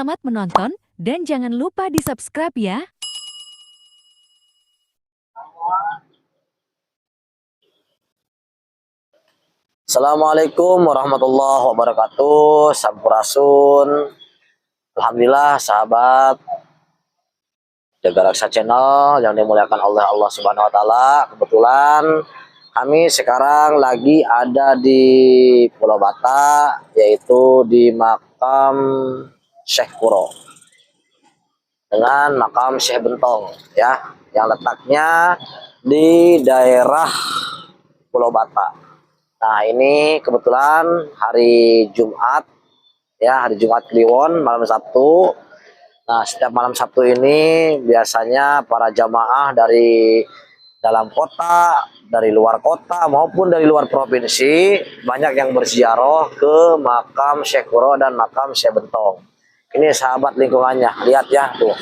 Selamat menonton dan jangan lupa di-subscribe ya. Assalamualaikum warahmatullahi wabarakatuh. Sampurasun. Alhamdulillah sahabat Jaga Raksa Channel yang dimuliakan oleh Allah Subhanahu wa taala. Kebetulan kami sekarang lagi ada di Pulau Bata, yaitu di makam Syekh Kuro dengan makam Syekh Bentong ya, yang letaknya di daerah Pulau Bata. Nah, ini kebetulan hari Jumat ya, hari Jumat Kliwon, malam Sabtu. Nah, setiap malam Sabtu ini biasanya para jamaah dari dalam kota, dari luar kota maupun dari luar provinsi banyak yang berziarah ke makam Syekh Kuro dan makam Syekh Bentong. Ini sahabat lingkungannya, lihat ya tuh.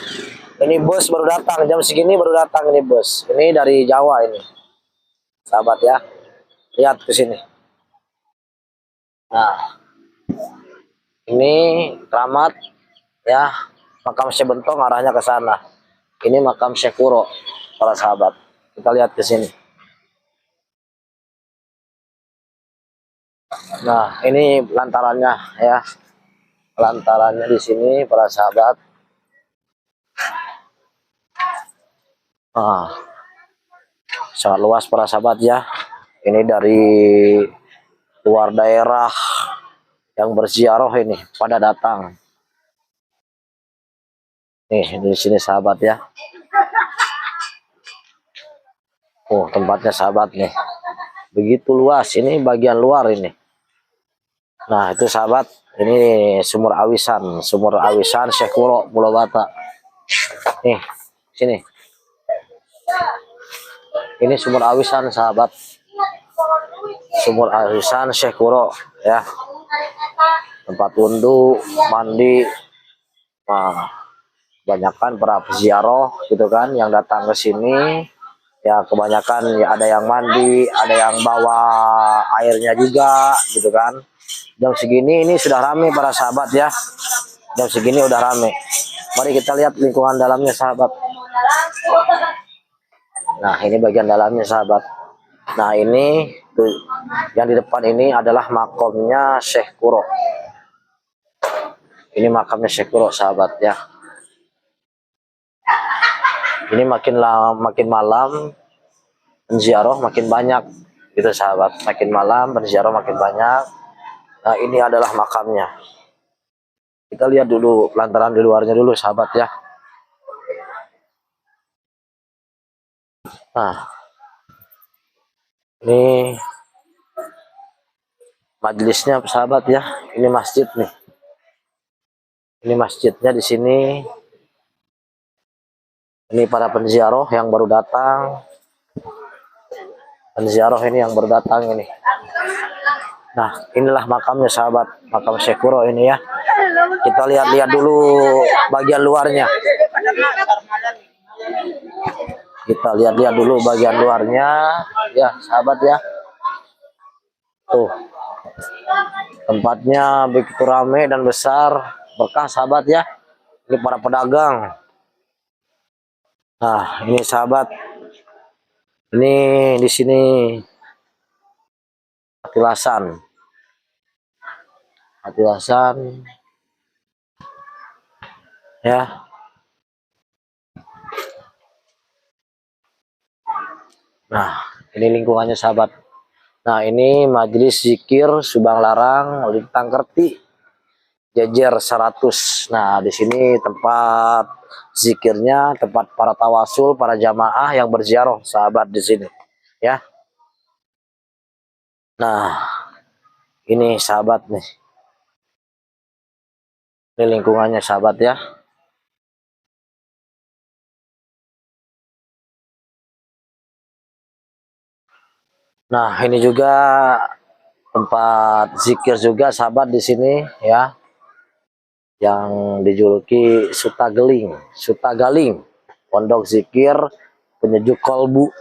Ini bus baru datang, jam segini baru datang ini bus. Ini dari Jawa ini. Sahabat ya. Lihat ke sini. Nah, ini keramat ya, makam Syekh Bentong arahnya ke sana. Ini makam Syekh Kuro, para sahabat. Kita lihat ke sini. Nah, ini lantarannya ya. Lantarannya di sini para sahabat. Ah, sangat luas para sahabat ya. Ini dari luar daerah yang berziarah ini pada datang. Nih, di sini sahabat ya. Oh, tempatnya sahabat nih. Begitu luas, ini bagian luar ini. Nah, itu sahabat, ini sumur awisan Syekh Kuro Pulau Bata. Nih, sini. Ini sumur awisan sahabat. Sumur awisan Syekh Kuro ya. Tempat wudhu, mandi. Nah, kebanyakan para peziarah gitu kan yang datang ke sini. Ya kebanyakan ya ada yang mandi, ada yang bawa airnya juga gitu kan. Jam segini ini sudah rame para sahabat ya. Jam segini udah rame. Mari kita lihat lingkungan dalamnya sahabat. Nah, ini bagian dalamnya sahabat. Nah, ini tuh, yang di depan ini adalah makamnya Syekh Kuro. Ini makamnya Syekh Kuro sahabat ya. Ini makin malam penziarah makin banyak gitu sahabat. Makin malam penziarah makin banyak. Nah, ini adalah makamnya. Kita lihat dulu lantaran di luarnya dulu sahabat ya. Nah, ini majelisnya sahabat ya. Ini masjid nih. Ini masjidnya di sini. Ini para penziarah yang baru datang. Penziarah ini yang baru datang ini. Nah, inilah makamnya sahabat, makam Syekh Kuro ini ya. Kita lihat-lihat dulu bagian luarnya. Kita lihat-lihat dulu bagian luarnya ya sahabat ya. Tuh. Tempatnya begitu ramai dan besar, berkah sahabat ya. Ini para pedagang. Nah, ini sahabat. Ini di sini Atilasan. Ya. Nah, ini lingkungannya sahabat. Nah, ini majelis zikir Subang Larang Lintang Kerti Jejer 100. Nah, di sini tempat zikirnya, tempat para tawasul, para jamaah yang berziarah sahabat di sini ya. Nah, ini sahabat nih. Ini lingkungannya sahabat ya. Nah, ini juga tempat zikir juga sahabat di sini ya. Yang dijuluki Sutagaling, pondok zikir penyejuk kolbu.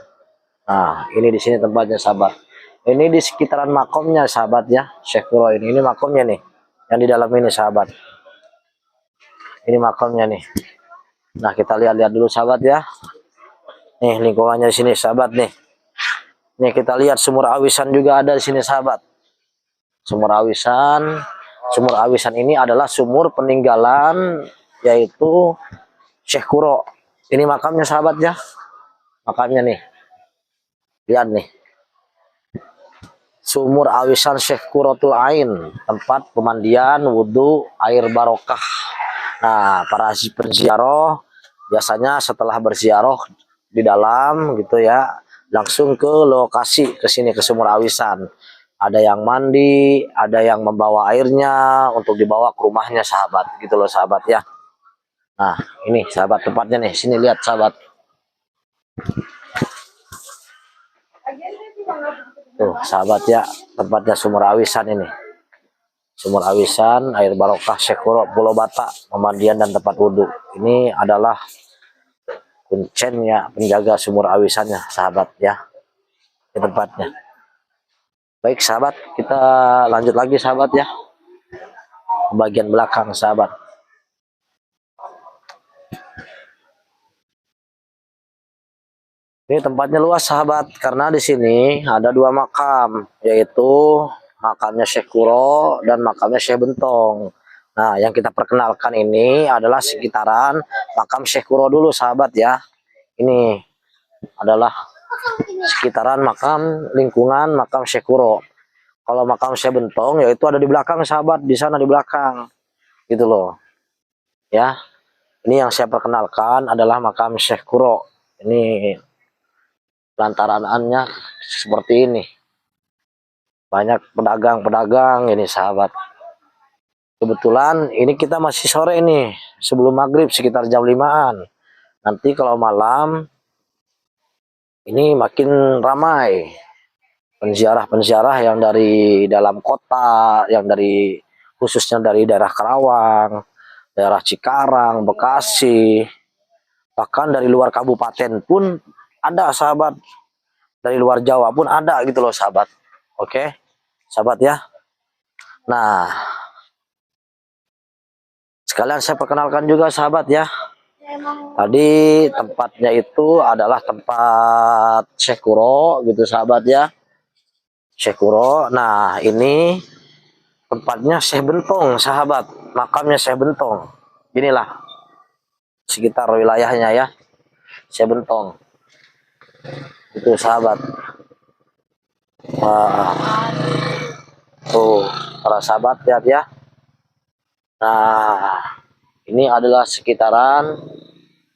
Nah, ini di sini tempatnya sahabat. Ini di sekitaran makomnya sahabat ya, Syekh Kuro ini. Ini makomnya nih, yang di dalam ini sahabat. Ini makamnya nih. Nah, kita lihat-lihat dulu sahabat ya. Nih lingkungannya di sini sahabat nih. Nih kita lihat sumur awisan juga ada di sini sahabat. Sumur awisan. Sumur awisan ini adalah sumur peninggalan yaitu Syekh Kuro. Ini makamnya sahabat ya. Makamnya nih. Lihat nih. Sumur awisan Syekh Qurratul Ain, tempat pemandian, wudhu, air barokah. Nah, para penziarah biasanya setelah berziarah di dalam gitu ya, langsung ke lokasi, ke sini ke sumur awisan. Ada yang mandi, ada yang membawa airnya untuk dibawa ke rumahnya sahabat, gitu loh sahabat ya. Nah, ini sahabat tempatnya nih, sini lihat sahabat. Tuh sahabat ya, tempatnya sumur awisan ini. Sumur awisan, air barokah Syekh Qurra Pulau Batak, pemandian dan tempat wudhu. Ini adalah kuncennya, penjaga sumur awisannya sahabat ya. Di tempatnya. Baik sahabat, kita lanjut lagi sahabat ya. Bagian belakang sahabat. Ini tempatnya luas sahabat, karena di sini ada dua makam, yaitu makamnya Syekh Qurra dan makamnya Syekh Bentong. Nah, yang kita perkenalkan ini adalah sekitaran makam Syekh Qurra dulu sahabat ya. Ini adalah sekitaran makam, lingkungan makam Syekh Qurra. Kalau makam Syekh Bentong yaitu ada di belakang sahabat, di sana di belakang. Gitu loh. Ya. Ini yang saya perkenalkan adalah makam Syekh Qurra. Ini lantarannya seperti ini. Banyak pedagang-pedagang ini sahabat. Kebetulan ini kita masih sore ini, sebelum maghrib sekitar jam 5-an. Nanti kalau malam ini makin ramai penziarah-penziarah yang dari dalam kota, yang dari khususnya dari daerah Karawang, daerah Cikarang, Bekasi, bahkan dari luar kabupaten pun ada sahabat. Dari luar Jawa pun ada gitu loh sahabat. Oke, sahabat ya. Nah, sekalian saya perkenalkan juga sahabat ya. Tadi tempatnya itu adalah tempat Syekh Qurra gitu sahabat ya. Syekh Qurra. Nah, ini tempatnya Syekh Bentong sahabat. Makamnya Syekh Bentong. Inilah sekitar wilayahnya ya. Syekh Bentong. Itu sahabat. Tuh, para sahabat lihat ya. Nah, ini adalah sekitaran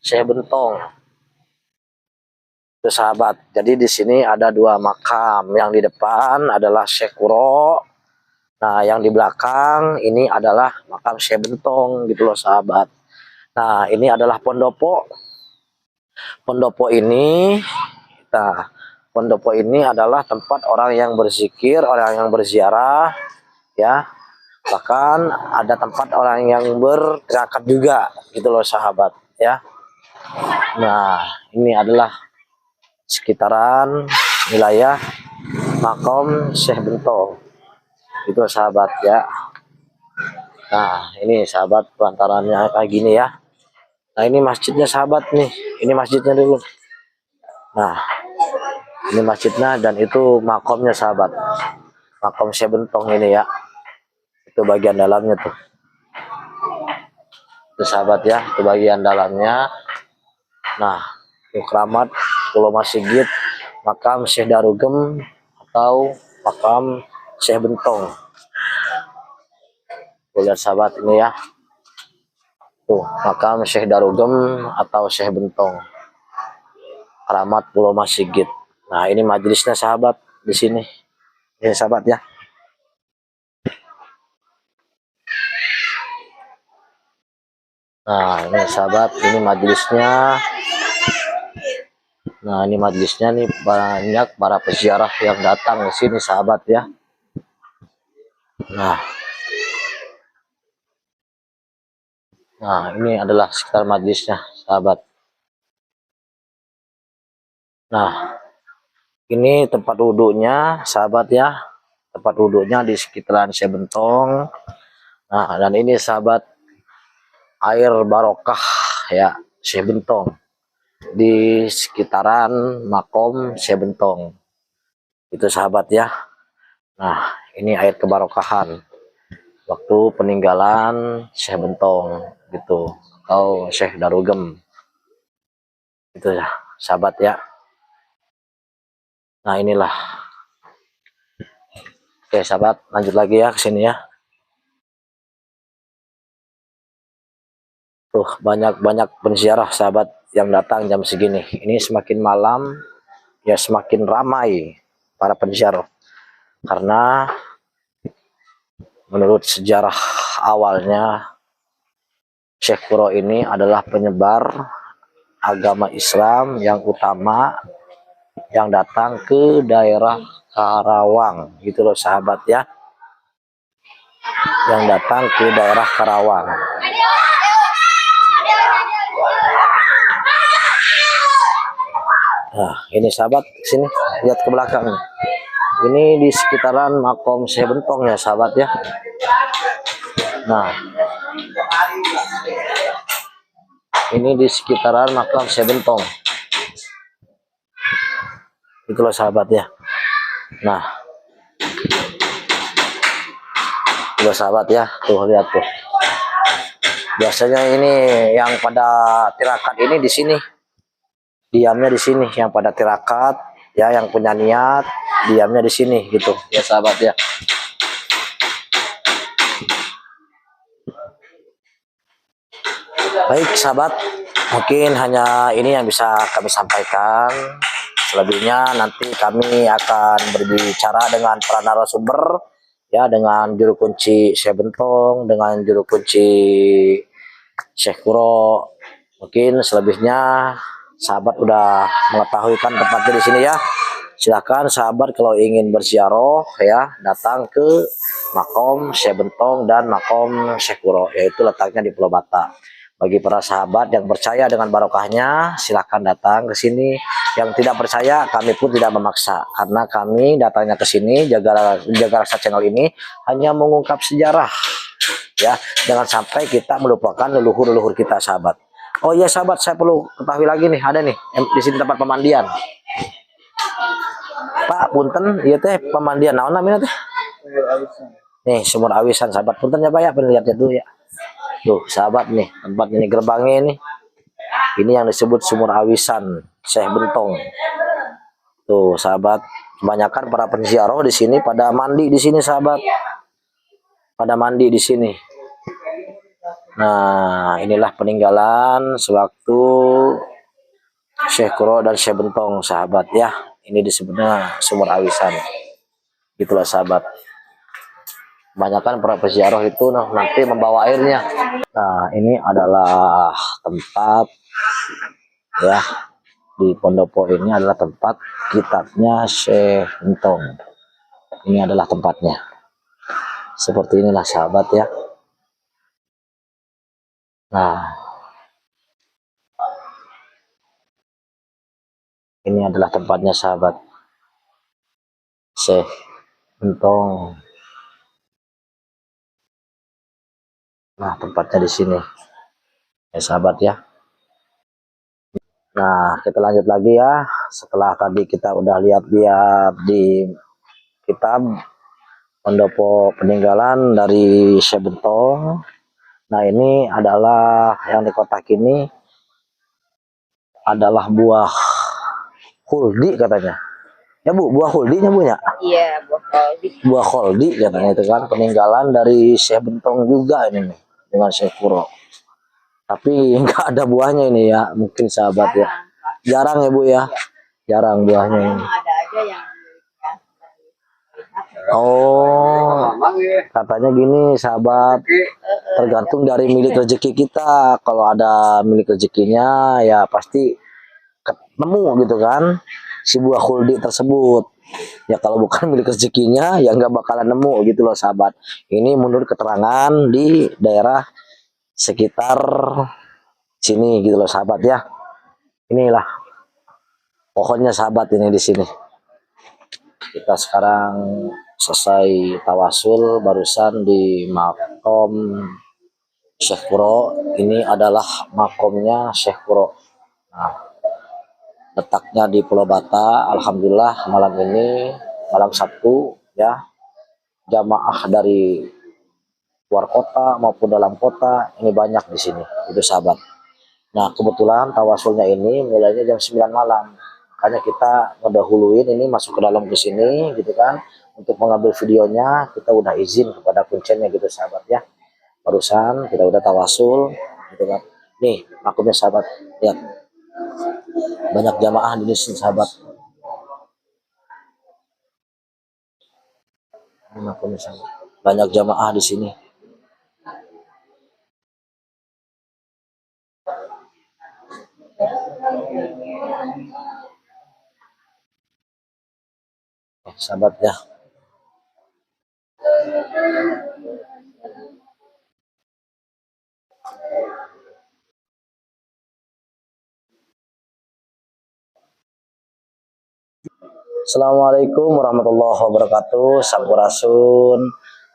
Syekh Bentong. Itu sahabat. Jadi di sini ada dua makam. Yang di depan adalah Syekh Qurra. Nah, yang di belakang ini adalah makam Syekh Bentong gitu loh sahabat. Nah, ini adalah pendopo. Pendopo ini, nah, pendopo ini adalah tempat orang yang berzikir, orang yang berziarah, ya. Bahkan ada tempat orang yang bertirakat juga, gitu loh sahabat, ya. Nah, ini adalah sekitaran wilayah makom Syekh Bentong, itu sahabat ya. Nah, ini sahabat pelantarannya kayak gini ya. Nah, ini masjidnya sahabat nih. Ini masjidnya dulu. Nah, ini masjidnya dan itu makomnya sahabat. Makom Syekh Bentong ini ya. Itu bagian dalamnya tuh. Itu sahabat ya, itu bagian dalamnya. Nah, itu keramat Pulau Masigit, makam Syekh Darugem atau makam Syekh Bentong. Lihat sahabat ini ya. Tuh, makam Syekh Darugem atau Syekh Bentong. Keramat Pulau Masigit. Nah, ini majelisnya sahabat di sini. Ini sahabat ya. Nah, ini sahabat, ini majelisnya. Nah, ini majelisnya nih, banyak para peziarah yang datang ke sini sahabat ya. Nah, ini adalah sekitar majelisnya sahabat. Nah, ini tempat wudhunya sahabat ya. Tempat wudhunya di sekitaran Syekh Bentong. Nah, dan ini sahabat air barokah ya Syekh Bentong di sekitaran makom Syekh Bentong itu sahabat ya. Nah ini air kebarokahan waktu peninggalan Syekh Bentong gitu atau Syekh Darugem itu ya sahabat ya. Nah inilah, oke sahabat lanjut lagi ya ke sini ya. Tuh banyak penziarah sahabat yang datang jam segini. Ini semakin malam ya semakin ramai para penziarah karena menurut sejarah awalnya Syekh Kuro ini adalah penyebar agama Islam yang utama yang datang ke daerah Karawang gitu loh sahabat ya, yang datang ke daerah Karawang. Nah ini sahabat sini lihat ke belakang nih. Ini di sekitaran makom Syekh Bentong ya sahabat ya. Nah ini di sekitaran makam Syekh Bentong itulah sahabat ya. Nah itulah sahabat ya, tuh lihat tuh. Biasanya ini yang pada tirakat ini di sini, diamnya di sini, yang pada tirakat ya, yang punya niat diamnya di sini gitu ya sahabat ya. Baik sahabat, mungkin hanya ini yang bisa kami sampaikan. Selebihnya nanti kami akan berbicara dengan para narasumber ya, dengan juru kunci Syekh Bentong, dengan juru kunci Syekh Kuro. Mungkin selebihnya sahabat udah mengetahui kan tempatnya di sini ya. Silakan sahabat kalau ingin berziarah ya datang ke makom Syekh Bentong dan makom Syekh Kuro, yaitu letaknya di Pulau Bata. Bagi para sahabat yang percaya dengan barokahnya, silakan datang ke sini. Yang tidak percaya, kami pun tidak memaksa. Karena kami datangnya ke sini, jaga rasa channel ini hanya mengungkap sejarah. Ya, jangan sampai kita melupakan leluhur-leluhur kita, sahabat. Oh iya, sahabat, saya perlu ketahui lagi nih, ada nih di sini tempat pemandian. Pak, punten, iya teh pemandian. Naon namanya teh? Nih, Sumur Awisan, sahabat. Punten ya, Pak ya, penglihatnya dulu ya. Tuh sahabat nih tempat ini gerbangnya ini yang disebut Sumur Awisan Syekh Bentong. Tuh sahabat, kebanyakan para penziarah di sini pada mandi di sini sahabat, pada mandi di sini. Nah inilah peninggalan sewaktu Syekh Kuro dan Syekh Bentong sahabat ya. Ini disebutnya Sumur Awisan. Gitulah sahabat. Kebanyakan para peziarah itu nanti membawa airnya. Nah ini adalah tempat ya, di Pondopo ini adalah tempat kitabnya Syekh Bentong. Ini adalah tempatnya. Seperti inilah sahabat ya. Nah ini adalah tempatnya sahabat Syekh Bentong. Nah tempatnya di sini ya sahabat ya. Nah kita lanjut lagi ya, setelah tadi kita udah lihat-lihat di kitab pendopo peninggalan dari Syekh Bentong. Nah ini adalah yang di kotak ini adalah buah huldi katanya ya Bu, buah huldinya Bu ya? Iya, buah huldi. Buah huldi katanya itu kan, peninggalan dari Syekh Bentong juga ini nih dengan Syekh Kuro. Tapi enggak ada buahnya ini ya, mungkin sahabat ya. Jarang ya Bu ya, jarang buahnya ini. Ada aja yang oh, katanya gini sahabat, tergantung dari milik rezeki kita. Kalau ada milik rezekinya ya pasti ketemu gitu kan si buah huldi tersebut. Ya kalau bukan milik rezekinya ya nggak bakalan nemu gitu loh sahabat. Ini menurut keterangan di daerah sekitar sini gitu loh sahabat ya. Inilah pohonnya sahabat ini di sini. Kita sekarang selesai tawasul barusan di makom Syekh Kuro. Ini adalah makomnya Syekh Kuro. Nah, letaknya di Pulau Bata. Alhamdulillah malam ini malam Sabtu ya, jamaah dari luar kota maupun dalam kota ini banyak di sini itu sahabat. Nah kebetulan tawasulnya ini mulainya jam 9 malam, makanya kita ngedahuluin ini masuk ke dalam ke sini gitu kan, untuk mengambil videonya kita udah izin kepada kuncennya gitu sahabat ya. Barusan kita udah tawasul gitu kan. Nih makumnya sahabat, lihat banyak jamaah di sini sahabat. Ini makumnya sahabat, banyak jamaah di sini. Sahabat ya. Assalamualaikum warahmatullahi wabarakatuh. Sampurasun.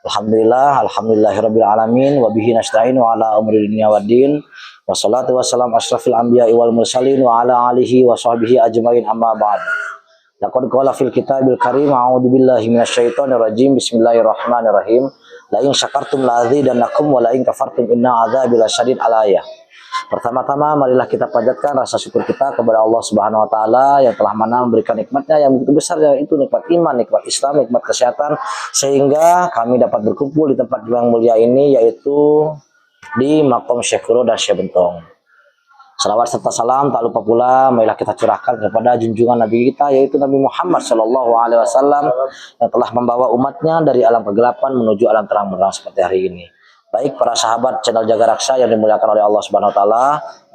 Alhamdulillahirabbil alamin wa bihi nasta'inu ala umuri dunya waddin. Wassalatu wassalamu asyrafil anbiya'i wal mursalin wa ala alihi wa sahbihi ajmain, amma ba'd. Laqad qala fil kitabil karim a'udzu billahi minasyaitonir rajim. Bismillahirrahmanirrahim. La in syakartum la azidannakum wa la in kafartum inna adzabi lasyadid. Al-ayah. Pertama-tama marilah kita panjatkan rasa syukur kita kepada Allah Subhanahu wa taala yang telah mana memberikan nikmatnya yang begitu besar, yaitu nikmat iman, nikmat Islam, nikmat kesehatan, sehingga kami dapat berkumpul di tempat yang mulia ini, yaitu di makom Syekh Kuro dan Syekh Bentong. Salawat serta salam tak lupa pula marilah kita curahkan kepada junjungan Nabi kita, yaitu Nabi Muhammad SAW, yang telah membawa umatnya dari alam kegelapan menuju alam terang benderang seperti hari ini. Baik para sahabat channel Jaga Raksa yang dimuliakan oleh Allah Subhanahu wa taala,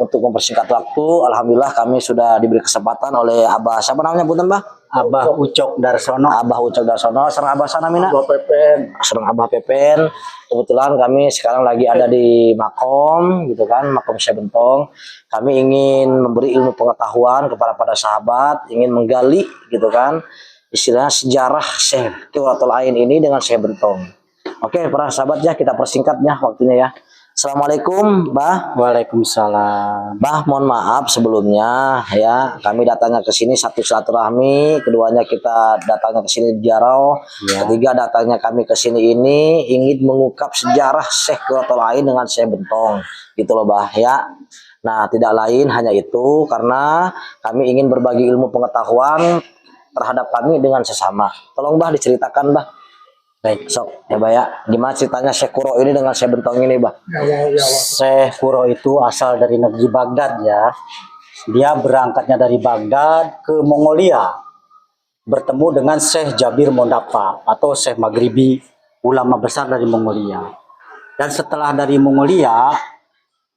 untuk mempersingkat waktu, alhamdulillah kami sudah diberi kesempatan oleh Abah, siapa namanya Punten Bah? Abah Ucok Darsono. Abah Ucok Darsono, serang Abah Sanamina. Abah Pepen. Serang Abah Pepen. Kebetulan kami sekarang lagi ada di makom gitu kan, makom Syekh Bentong. Kami ingin memberi ilmu pengetahuan kepada para sahabat, ingin menggali gitu kan, istilahnya sejarah Syekh Qurratul Ain ini dengan Syekh Bentong. Oke, para sahabat ya, kita persingkatnya waktunya ya. Assalamualaikum, Bah. Waalaikumsalam. Bah, mohon maaf sebelumnya ya, kami datangnya ke sini satu silaturahmi, keduanya kita datangnya ke sini di Jarau, Ya. ketiga datangnya kami ke sini ini ingin mengungkap sejarah Syekh Qurratul Ain dengan Syekh Bentong, gitu loh Bah ya. Nah, tidak lain hanya itu, karena kami ingin berbagi ilmu pengetahuan terhadap kami dengan sesama. Tolong Bah diceritakan Bah. Baik, sok ya Bah ya. Gimana ceritanya Syekh Kuro ini dengan Syekh Bentong ini Bah? Syekh Kuro itu asal dari negeri Baghdad ya. Dia berangkatnya dari Baghdad ke Mongolia, bertemu dengan Syekh Jabir Mondapa atau Syekh Maghribi, ulama besar dari Mongolia. Dan setelah dari Mongolia,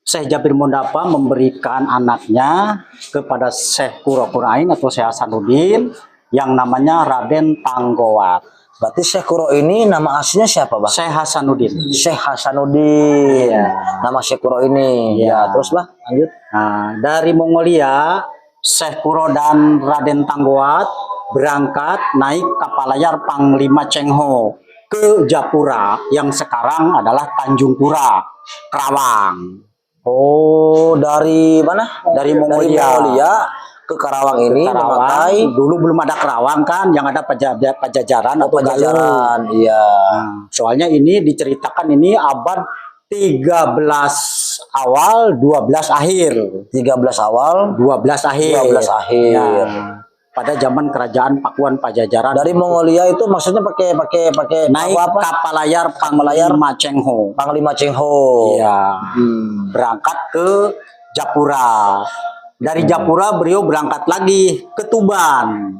Syekh Jabir Mondapa memberikan anaknya kepada Syekh Qurratul Ain atau Syekh Hasanuddin yang namanya Raden Tanggowat. Berarti Syekh Kuro ini nama aslinya siapa Bah? Syekh Hasanuddin. Syekh Hasanuddin. Iya. Nama Syekh Kuro ini. Iya. Ya, terus Bah, lanjut. Nah, dari Mongolia, Syekh Kuro dan Raden Tanggowat berangkat naik kapal layar Panglima Cheng Ho ke Japura yang sekarang adalah Tanjung Pura, Kerawang. Oh, dari mana? Dari Mongolia. Dari Mongolia ke Karawang ini Kerawang. memakai Dulu belum ada Kerawang kan, yang ada Pajajaran atau Galuh. Pajajaran. Iya. Nah, soalnya ini diceritakan ini abad 13 awal, 12 akhir. 13 awal, 12 akhir. 12 akhir. Ya, pada zaman kerajaan Pakuan Pajajaran. Dari Mongolia itu maksudnya pakai naik apa? kapal layar Panglima Cheng Ho. Panglima Cheng Ho. Iya. Berangkat ke Japura. Dari Japura beliau berangkat lagi ke Tuban.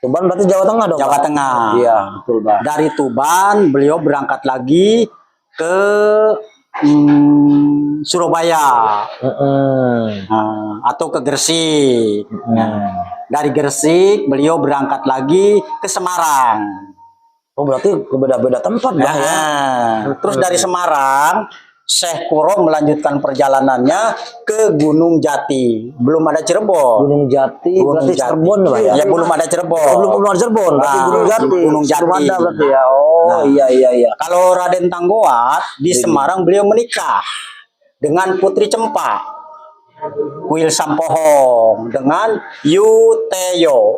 Tuban berarti Jawa Tengah dong. Jawa Pak? Tengah. Iya, betul Pak. Dari Tuban beliau berangkat lagi ke Surabaya. Atau ke Gresik. Dari Gresik beliau berangkat lagi ke Semarang. Oh berarti beda-beda tempat Bah ya. Terus dari Semarang Syekh Kuro melanjutkan perjalanannya ke Gunung Jati. Belum ada Cirebon. Gunung Jati, Gunung berarti Jati. Cirebon Pak ya. Ya belum ada Cirebon. Oh, belum ada Cirebon, berarti Nah, Gunung Jati. Gunung Jati. Belum ada berarti ya. Oh Nah. iya. Kalau Raden Tanggowat di Semarang beliau menikah dengan Putri Cempa kuil Sampohong dengan Yuteyo.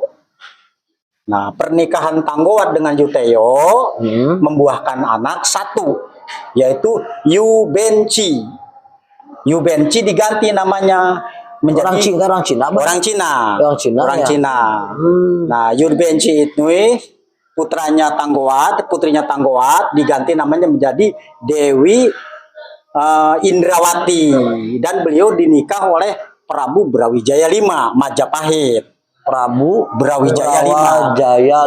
Nah, pernikahan Tanggowat dengan Yuteyo membuahkan anak satu, yaitu Yubenci. Yubenci diganti namanya menjadi Orang Cina, Bang. orang Cina. Orang Cina, Orang ya. Cina. Nah, Yubenci itu putrinya Tanggowat diganti namanya menjadi Dewi Indrawati, dan beliau dinikah oleh Prabu Brawijaya V Majapahit. Prabu Brawijaya V.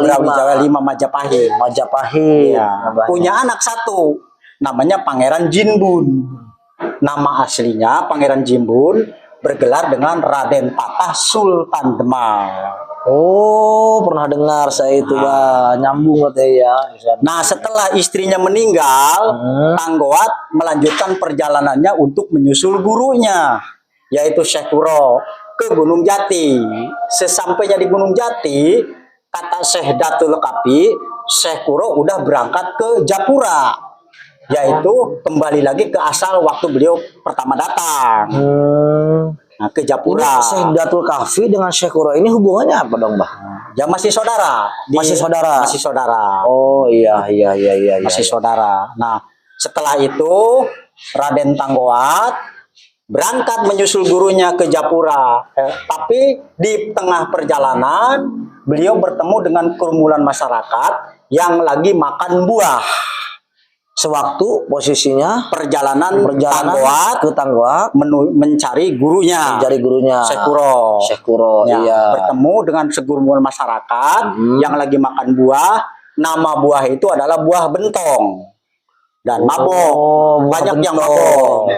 Brawijaya V Majapahit. Majapahit. Iya. Punya anak satu, namanya Pangeran Jinbun. Nama aslinya Pangeran Jinbun, bergelar dengan Raden Patah Sultan Demak. Oh, pernah dengar saya itu, Bang. Nyambung katanya ya. Nah, setelah istrinya meninggal, Tanggowat melanjutkan perjalanannya untuk menyusul gurunya, yaitu Syekh Kuro, ke Gunung Jati. Sesampainya di Gunung Jati, kata Syekh Datul Kapi, Syekh Kuro udah berangkat ke Japura, yaitu kembali lagi ke asal waktu beliau pertama datang. Nah, ke Japura. Syekh Datul Kahfi dengan Syekh Kuro ini hubungannya apa dong, Bang? Ya masih saudara. Masih saudara. Masih saudara. Oh iya. Masih saudara. Nah, setelah itu Raden Tanggowat berangkat menyusul gurunya ke Japura. Tapi di tengah perjalanan beliau bertemu dengan kerumunan masyarakat yang lagi makan buah. Sewaktu posisinya Perjalanan Tanggowat ke Tanggowat mencari gurunya. mencari gurunya Syekh Kuro. Syekh Kuro, Ya, iya. bertemu dengan segurumunan masyarakat yang lagi makan buah. Nama buah itu adalah buah bentong dan mabok. Oh, buah Banyak yang bentong.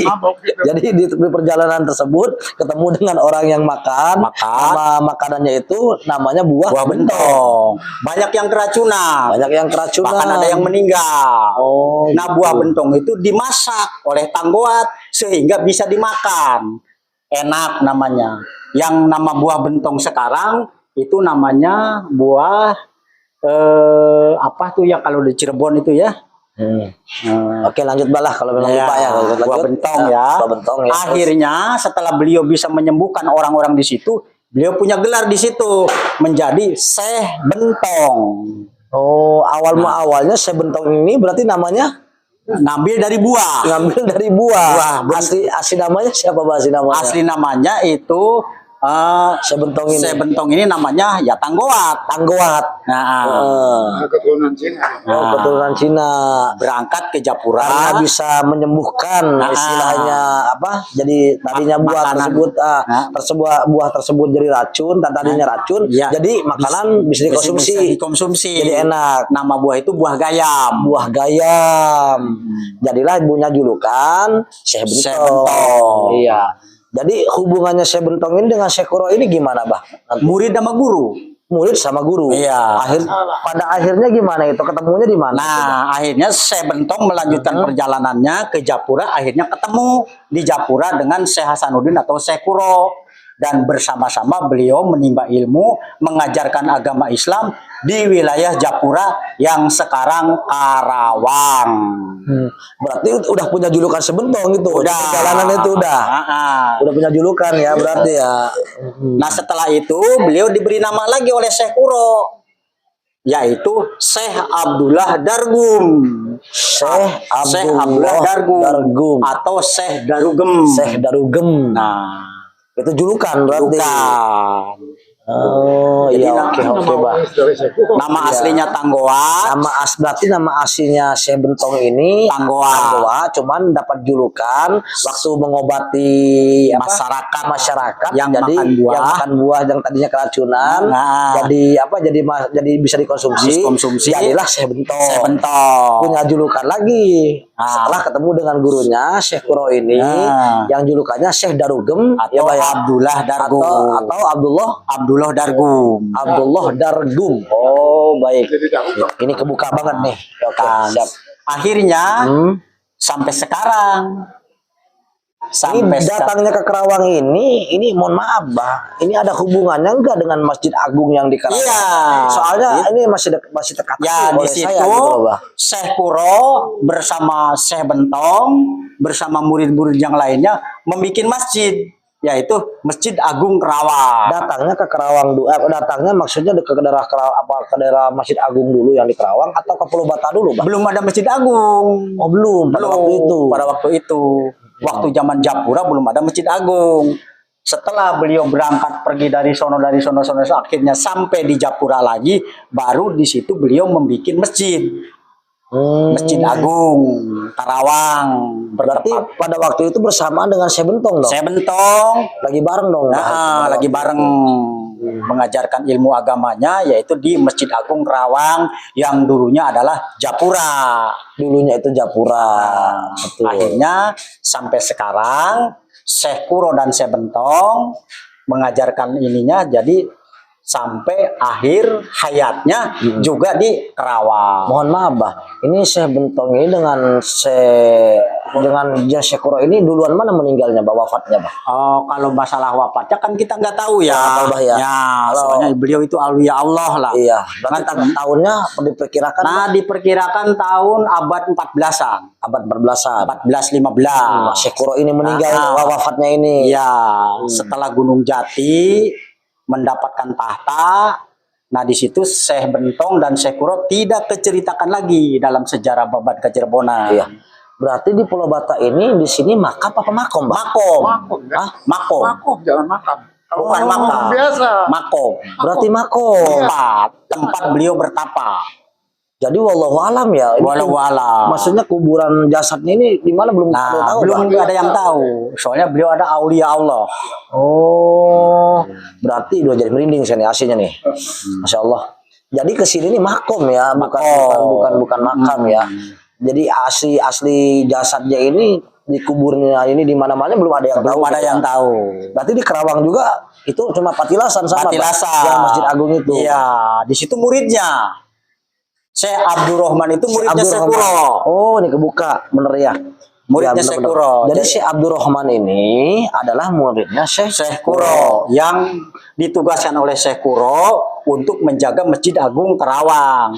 mabok. Jadi di perjalanan tersebut ketemu dengan orang yang makan. Nama makanannya itu namanya buah Bentong. Banyak yang keracunan. Banyak yang keracunan. Bahkan ada yang meninggal. Oh, Nah, buah bentong itu dimasak oleh Tanggowat sehingga bisa dimakan. Enak namanya. Yang nama buah bentong sekarang itu namanya buah apa tuh ya kalau di Cirebon itu ya? Oke, lanjut balah kalau memang lupa ya. Buah bentong ya. Buah bentong ya. Akhirnya setelah beliau bisa menyembuhkan orang-orang di situ, beliau punya gelar di situ menjadi Syekh Bentong. Oh, awalnya Syekh Bentong ini berarti namanya Ngambil dari buah. ngambil dari buah. Buah, Asli namanya siapa, Bang? Asli namanya? Asli namanya itu Syekh Bentong ini. Syekh Bentong ini namanya ya Tanggowat. Tanggowat. Keturunan Cina. Keturunan Cina. Berangkat ke Japura. Karena bisa menyembuhkan istilahnya apa? Jadi tadinya buah Makanan. tersebut buah tersebut jadi racun, dan tadinya racun, Ya. jadi makanan bisa dikonsumsi. Jadi enak. Nama buah itu buah gayam. Buah gayam. Jadilah punya julukan Syekh Syekh Bentong. Bentong. Iya. Jadi hubungannya Syekh Bentong ini dengan Syekh Kuro ini gimana, Bah? Murid sama guru. Murid sama guru. Iya. Pada akhirnya gimana itu? Ketemunya di mana? Nah, akhirnya Syekh Bentong melanjutkan perjalanannya ke Japura. Akhirnya ketemu di Japura dengan Syekh Hasanuddin atau Syekh Kuro. Dan bersama-sama beliau menimba ilmu, mengajarkan agama Islam di wilayah Japura yang sekarang Karawang. Berarti udah punya julukan Sebentong itu. Udah. Perjalanan itu udah. Udah punya julukan ya berarti ya. Nah, setelah itu beliau diberi nama lagi oleh Syekh Kuro, yaitu Syekh Abdullah Dargum. Syekh Abdullah Dargum atau Syekh Darugem. Syekh Darugem. Nah, itu julukan berarti. bukan. Oh Jadi iya, oke Bah. Nama aslinya Tanggowat. Berarti nama aslinya Syekh Bentong ini Tanggowat. cuman dapat julukan waktu mengobati masyarakat yang jadi makan buah. yang makan buah yang tadinya keracunan, Nah. jadi bisa dikonsumsi. Jadilah Syekh Bentong. Syekh Bentong. Punya julukan lagi setelah ketemu dengan gurunya Syekh Kuro ini yang julukannya Syekh Darugem Atau Abdullah Dargum. atau Abdullah Dargum. Oh, baik. Ini kebuka banget nih. Oke, siap. Akhirnya sampai sekarang Sampai Ini datangnya ke Kerawang ini mohon maaf, Bah. Ini ada hubungannya enggak dengan Masjid Agung yang di Kerawang? Iya. Soalnya ini masih dekat Ya, di oleh situ saya gitu loh, Bah. Syekh Kuro bersama Syekh Bentong bersama murid-murid yang lainnya membuat masjid, yaitu Masjid Agung Kerawang. Datangnya ke Kerawang dulu, datangnya maksudnya ke daerah ke daerah Masjid Agung dulu yang di Kerawang atau ke Pulau Bata dulu, Bah? Belum ada Masjid Agung. Oh, belum pada waktu itu. Pada waktu itu. Waktu zaman Japura belum ada Masjid Agung. Setelah beliau berangkat pergi dari sono akhirnya sampai di Japura lagi, baru di situ beliau membuat masjid. Masjid Agung Karawang. Berarti pada waktu itu bersamaan dengan Syekh Bentong dong. Saya Bentong Lagi bareng dong. lagi bareng mengajarkan ilmu agamanya, yaitu di Masjid Agung Kerawang yang dulunya adalah Japura. Dulunya itu Japura. Betul. Akhirnya sampai sekarang Syekh Kuro dan Syekh Bentong mengajarkan ininya, jadi sampai akhir hayatnya juga di Kerawang. Mohon maaf, Bah. Ini Syekh Bentong ini dengan Syekh Kuro ini duluan mana meninggalnya, Bah, wafatnya, Bah? Oh, kalau masalah wafatnya kan kita nggak tahu ya. Nggak tahu, Bah, ya. Soalnya beliau itu aulia Allah lah. Iya. Berarti tahunnya diperkirakan Nah, diperkirakan tahun abad 14-an. abad 14-an. 14-15. Syekh Kuro ini meninggal wafatnya ini. Iya, setelah Gunung Jati mendapatkan tahta. Nah, di situ Syekh Bentong dan Syekh Kuro tidak keceritakan lagi dalam sejarah Babat Kecerbonan. Iya. Berarti di Pulau Bata ini di sini makam apa makom, Bah? Makom. Makom, ya? Hah? Makom. Makom, jangan makam. Kalau Bukan makam. biasa. Makom. Berarti makom. Tempat beliau bertapa. Jadi wallahu alam ya. Ini Walau alam. maksudnya kuburan jasadnya ini di mana belum ada yang tahu, belum Bah? ada yang tahu. Soalnya beliau ada aulia Allah. Oh, berarti udah jadi merinding saya nih aslinya nih. Masya Allah. Jadi kesini nih makom ya, bukan makam ya. Jadi asli jasadnya ini di kuburnya ini di mana-mana belum ada yang tahu. Belum ada yang tahu. Berarti di Kerawang juga itu cuma Patilasan sama Patilasan. yang Masjid Agung itu. Iya, di situ muridnya. Syekh Abdurrahman itu muridnya Syekh Kuro. Oh, ini kebuka, bener ya. Muridnya Ya, Syekh bener-bener. Kuro. Jadi Syekh Abdurrahman ini adalah muridnya Syekh Kuro yang ditugaskan oleh Syekh Kuro untuk menjaga Masjid Agung Kerawang.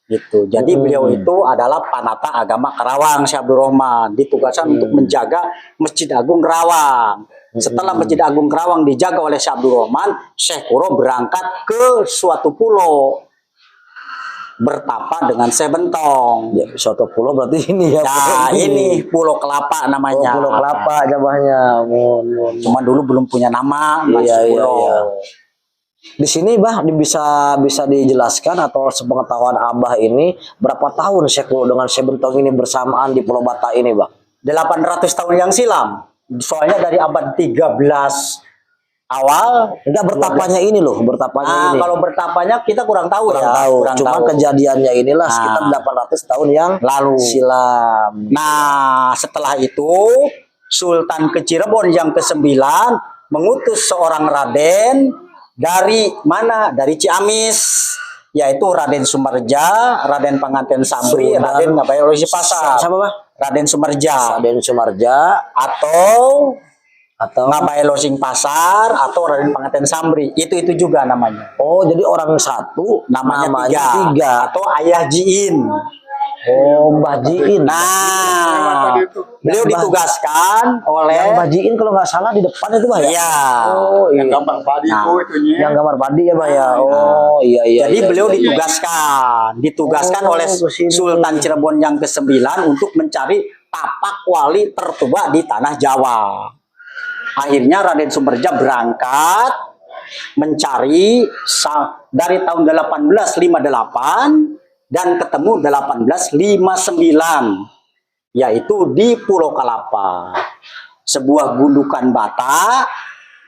Gitu. Jadi beliau itu adalah panata agama Kerawang, Syekh Abdurrahman, ditugaskan untuk menjaga Masjid Agung Kerawang. Setelah Masjid Agung Kerawang dijaga oleh Syekh Abdurrahman, Syekh Kuro berangkat ke suatu pulau bertapa dengan Syekh Bentong. Ya, suatu pulau berarti ini ya. Nah, ini Pulau Kelapa namanya. Pulau Kelapa jabahnya. Cuma dulu belum punya nama, masih Iya, iya, pulau. iya. Di sini, Bah, bisa dijelaskan atau sepengetahuan Abah ini berapa tahun Syekh Kuro dengan Syekh Bentong ini bersamaan di Pulau Bata ini, Bah? 800 tahun yang silam. Soalnya dari abad 13 awal. Enggak bertapanya ini loh, bertapanya ini. Kalau bertapanya kita kurang tahu Kurang ya. tahu. Kurang Cuma tahu. kejadiannya inilah sekitar 800 tahun yang lalu silam. Nah, setelah itu Sultan Kecirebon yang ke-9 mengutus seorang raden dari mana? Dari Ciamis, yaitu Raden Sumerja, Raden Panganten Sabri, Raden Ngabayologi Pasar. Siapa, Bah? Raden Sumerja Raden Sumarja atau atau Ngabai Losing Pasar atau Raden Panganten Samri, itu juga namanya. oh, jadi orang satu Namanya tiga. atau Ayah Jiin. Oh, Mbah Jiin. Nah, Tadi itu. beliau ditugaskan Yang oleh Mbah Jiin kalau nggak salah di depan itu, Bah, ya? iya. Oh, iya. Yang gambar padi Nah, itu itunya. Yang gambar padi ya, Bah, ya? Oh, iya, iya. Jadi iya, beliau iya. ditugaskan Oh, oleh kesini. Sultan Cirebon yang ke-9 untuk mencari tapak wali tertua di tanah Jawa. Akhirnya Raden Sumerja berangkat mencari dari tahun 1858 dan ketemu 1859, yaitu di Pulau Kelapa, sebuah gundukan bata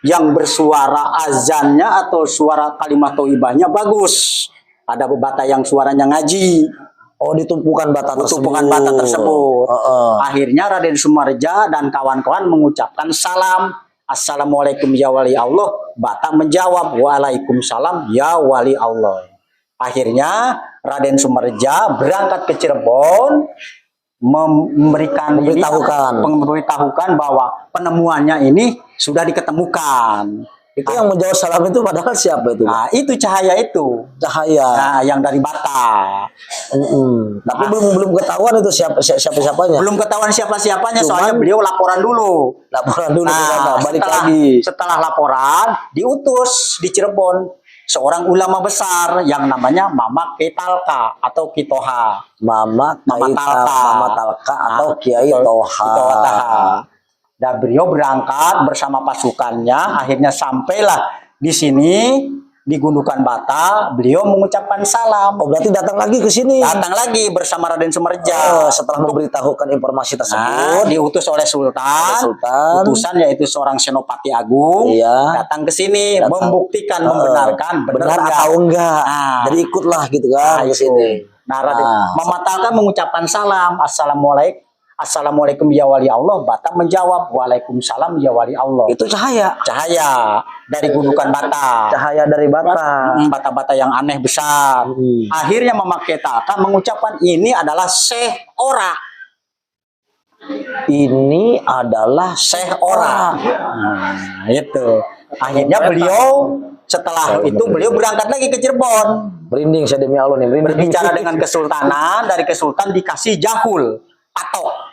yang bersuara azannya atau suara kalimat thayyibahnya bagus. Ada bata yang suaranya ngaji. Oh, di tumpukan bata tersebut. Tumpukan bata tersebut. Heeh. Akhirnya Raden Sumerja dan kawan-kawan mengucapkan salam. Assalamualaikum ya wali Allah. Bata menjawab, waalaikumsalam ya wali Allah. Akhirnya Raden Sumerja berangkat ke Cirebon memberitahukan bahwa penemuannya ini sudah diketemukan. Itu yang menjawab salam itu padahal siapa itu? Nah, itu cahaya itu. Cahaya. Nah, yang dari bata. Tapi belum ketahuan itu siapa-siapanya. Belum ketahuan siapa-siapanya, soalnya beliau laporan dulu. Nah, balik lagi. Setelah laporan, diutus di Cirebon seorang ulama besar yang namanya Mama Ketalka atau Kitoha. Mama Talka atau Kiai Toha. Dan beliau berangkat bersama pasukannya, akhirnya sampailah di sini di Gundukan Bata. Beliau mengucapkan salam. Oh, berarti datang lagi ke sini. Datang lagi bersama Raden Sumerja. Setelah memberitahukan informasi tersebut, diutus oleh Sultan. Utusan yaitu seorang Senopati Agung. Iya. Datang ke sini membuktikan, membenarkan benar atau enggak. Jadi ikutlah gitu kan ke sini. Nah, Raden Mamatalka mengucapkan salam. Assalamualaikum ya wali Allah. Bata menjawab, waalaikumsalam ya wali Allah. Itu cahaya dari Gundukan Bata. Cahaya dari Bata. Bata-bata yang aneh besar. Akhirnya Mama Ketalka mengucapkan ini adalah Syekh Ora. Ini adalah Syekh Ora. Nah, itu. Akhirnya beliau setelah itu beliau berangkat lagi ke Cirebon. Merinding saya demi Allah nih. Berbicara dengan kesultanan, dari kesultan dikasih jahul. Patok.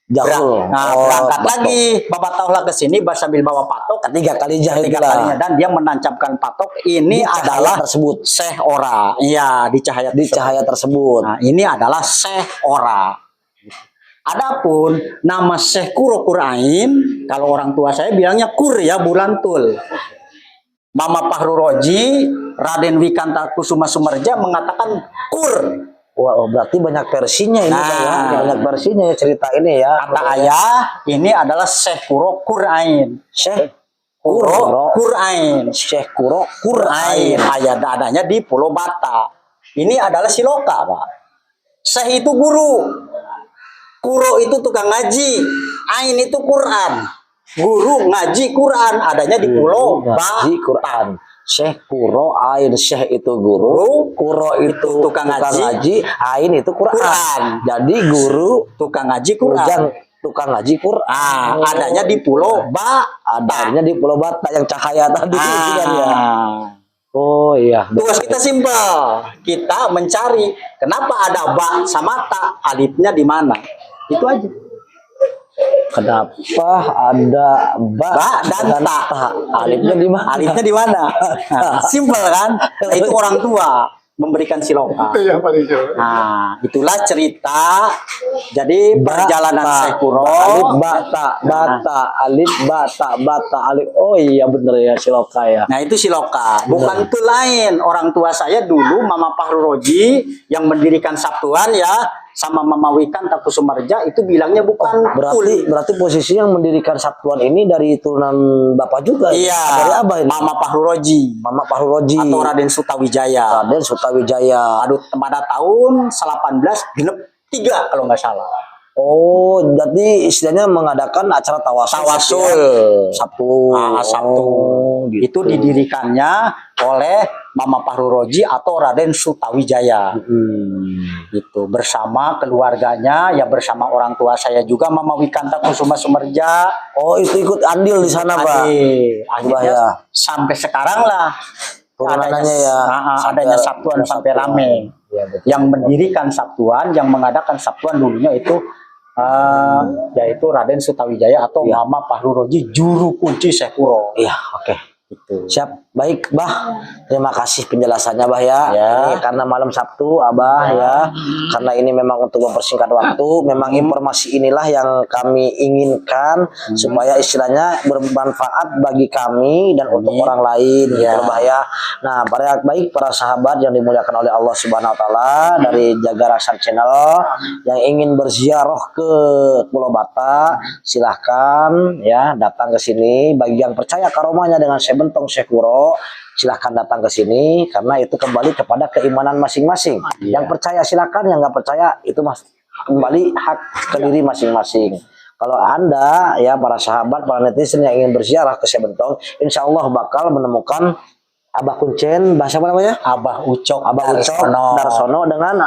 Berangkat lagi Bapak Taulah ke sini sambil bawa patok. Ketiga kalinya dan dia menancapkan patok ini adalah tersebut Syekh Ora. Iya, di cahaya tersebut. Nah, ini adalah Syekh Ora. Adapun nama Syekh Kuro Qurain, kalau orang tua saya bilangnya Kur ya, bulan tul. Mama Fahru Roji, Raden Wikanta Kusuma Sumerja mengatakan Kur. Wah, berarti banyak versinya ini ya. Banyak versinya ya cerita ini ya. Kata ayah, ini adalah Syekh Kuro Qurain. Syekh Kuro Qurain. Syekh Kuro Qurain. Ayah adanya di Pulau Bata. Ini adalah Siloka, Pak. Syekh itu guru. Kuro itu tukang ngaji. Ain itu Quran. Guru ngaji Quran adanya di Pulau Bata. Quran. Syekh Kuro Ain, Syekh itu guru, Kuro itu tukang ngaji, Ain itu Quran. Jadi guru tukang ngaji Quran. Tukang ngaji Quran. Adanya di Pulau Adanya di Pulau Bata yang cahaya tadi kan ya. Oh iya. Tugas kita simpel. Kita mencari kenapa ada ba sama ta, alifnya di mana. Itu aja. Kenapa ada ba dan ta? Alifnya di mana? Alifnya di mana? Simpel kan? Nah, itu orang tua memberikan siloka. Nah, itulah cerita. Jadi perjalanan Syekh Kuro. Alif bata, alif bata, alif. Oh iya bener ya siloka ya. Nah itu siloka. Bukan itu lain. Orang tua saya dulu Mama Fahru Roji yang mendirikan Sabtuan ya. Sama Mama Wikanta Kusumarja itu bilangnya bukan. Berarti posisi yang mendirikan Sabtuan ini dari turunan Bapak juga. Iya. Dari apa ini? Mama Fahru Roji. Mama Fahru Roji. Atau Raden Sutawijaya. Raden Sutawijaya. Aduh, pada tahun 18 genep 3 kalau nggak salah. Oh, jadi istilahnya mengadakan acara tawasul. Sabtu. Sabtu. Gitu. Itu didirikannya oleh Mama Fahru Roji atau Raden Sutawijaya. Gitu, bersama keluarganya, ya bersama orang tua saya juga Mama Wikanta Kusuma Sumerja. Oh, itu ikut andil di sana, Pak. Akhirnya sampai sekarang lah adanya Sabtuan sampai rame. Ya, yang mendirikan Sabtuan, yang mengadakan Sabtuan dulunya itu yaitu Raden Sutawijaya atau Mama Fahru Roji, juru kunci Syekh Kuro. Iya, oke. Gitu. Siap, baik, Bah. Terima kasih penjelasannya, Bah ya. Ini karena malam Sabtu, Abah ya. Karena ini memang untuk mempersingkat waktu, memang informasi inilah yang kami inginkan supaya istilahnya bermanfaat bagi kami dan untuk orang lain ya, Bah ya. Nah, para sahabat yang dimuliakan oleh Allah Subhanahu wa taala dari Jaga Raksa Channel yang ingin berziarah ke Pulau Bata, silahkan ya datang ke sini. Bagi yang percaya karomanya dengan Bentong Syekh Kuro, silahkan datang ke sini karena itu kembali kepada keimanan masing-masing. Yang percaya silakan, yang nggak percaya itu kembali hak ke diri masing-masing. Kalau Anda ya para sahabat, para netizen yang ingin berziarah ke Syekh Bentong, insya Allah bakal menemukan Abah Kuncen, bahasa apa namanya? Abah Ucok Abah Ucok Darsono. Darsono dengan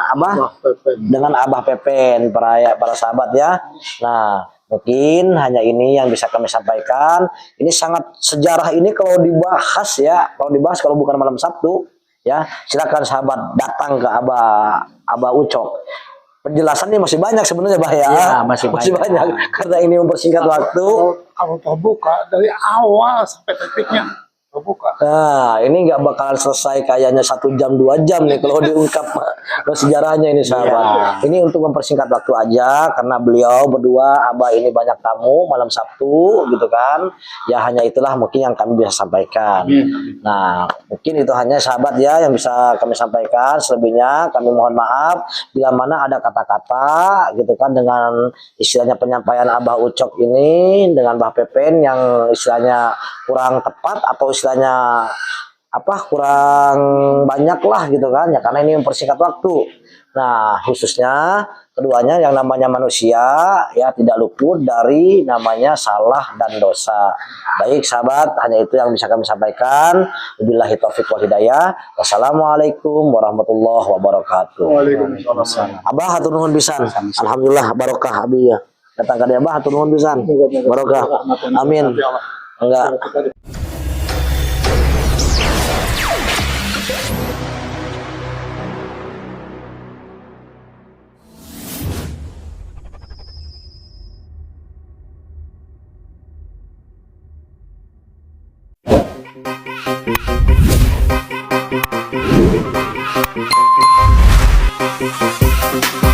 Abah Pepen, para sahabat ya. Nah, mungkin hanya ini yang bisa kami sampaikan. Ini sangat sejarah ini kalau dibahas ya, kalau bukan malam Sabtu ya, silakan sahabat datang ke Abah Ucok. Penjelasannya masih banyak sebenarnya Bah ya. Iya, masih banyak karena ini mempersingkat waktu. Kalau terbuka dari awal sampai titiknya terbuka. Nah, ini nggak bakalan selesai kayaknya 1 jam 2 jam nih kalau diungkap sejarahnya ini sahabat. Ini untuk mempersingkat waktu aja karena beliau berdua Abah ini banyak tamu malam Sabtu gitu kan. Ya hanya itulah mungkin yang kami bisa sampaikan. Nah, mungkin itu hanya sahabat ya yang bisa kami sampaikan. Selebihnya kami mohon maaf bila mana ada kata-kata gitu kan dengan istilahnya penyampaian Abah Ucok ini dengan Bah Pepen yang istilahnya kurang tepat atau istilahnya kurang banyak lah gitu kan ya, karena ini mempersingkat waktu. Nah, khususnya keduanya yang namanya manusia ya tidak luput dari namanya salah dan dosa. Baik sahabat, hanya itu yang bisa kami sampaikan. Wabillahi taufiq wal hidayah. Wassalamualaikum warahmatullahi wabarakatuh. Waalaikumsalam. Abah hatur nuhun pisan. Alhamdulillah barokah abi ya. Datang ka Abah hatur nuhun pisan. Barokah. Amin. Enggak. Thank you.